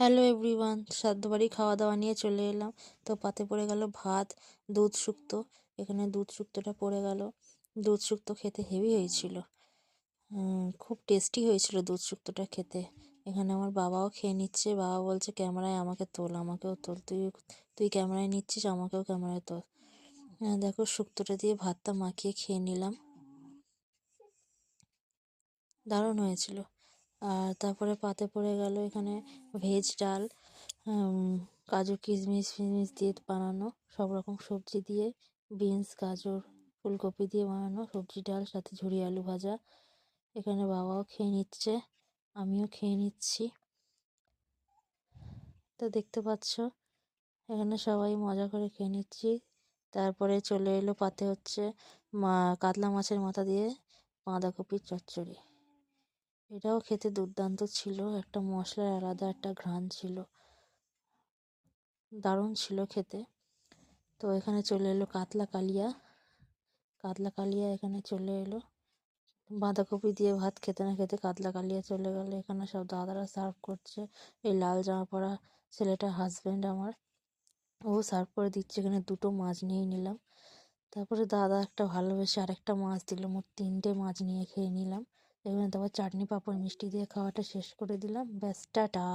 Hello everyone, সাধ্যবাড়ি খাওয়া দাওয়া নিয়ে চলে এলাম। তো পাতে পড়ে গেল ভাত, দুধ শুক্তো। এখানে দুধ শুক্তোটা পড়ে গেল। দুধ শুক্তো খেতে হেভি হয়েছিল। খুব টেস্টি হয়েছিল দুধ শুক্তোটা খেতে। এখানে আমার বাবাও খেয়ে নিচ্ছে। বাবা বলছে, ক্যামেরায় আমাকে তোল, আমাকেও তোল, তুই তুই ক্যামেরায় নিচ্ছিস, আমাকেও ক্যামেরায় তোল। দেখো, শুক্তোটা দিয়ে ভাতটা মাখিয়ে খেয়ে নিলাম, দারুণ হয়েছিল। আর তারপরে পাতে পড়ে গেল এখানে ভেজ ডাল, কাজু কিশমিশ ফিশমিশ দিয়ে বানানো, সব রকম সবজি দিয়ে, বিনস গাজর ফুলকপি দিয়ে বানানো সবজি ডাল, সাথে ঝুরি আলু ভাজা। এখানে বাবাও খেয়ে নিচ্ছে, আমিও খেয়ে নিচ্ছি। তো দেখতে পাচ্ছ, এখানে সবাই মজা করে খেয়ে নিচ্ছি। তারপরে চলে এলো পাতে হচ্ছে কাতলা মাছের মাথা দিয়ে বাঁধাকপির চচ্চড়ি। এটাও খেতে দুর্দান্ত ছিল, একটা মশলার আলাদা একটা ঘ্রাণ ছিল, দারুণ ছিল খেতে। তো এখানে চলে এলো কাতলা কালিয়া। কাতলা কালিয়া এখানে চলে এলো। বাঁধাকপি দিয়ে ভাত খেতে না খেতে কাতলা কালিয়া চলে গেল। এখানে সব দাদারা সার্ভ করছে। এই লাল জামা পরা ছেলেটা হাজবেন্ড আমার, ও সার্ভ করে দিচ্ছে। এখানে দুটো মাছ নিয়ে নিলাম। তারপরে দাদা একটা ভালোবেসে আরেকটা মাছ দিল, মোট 3টে মাছ নিয়ে খেয়ে নিলাম। এখানে তারপর চাটনি পাঁপড় মিষ্টি দিয়ে খাওয়াটা শেষ করে দিলাম। ব্যাস, টাটা।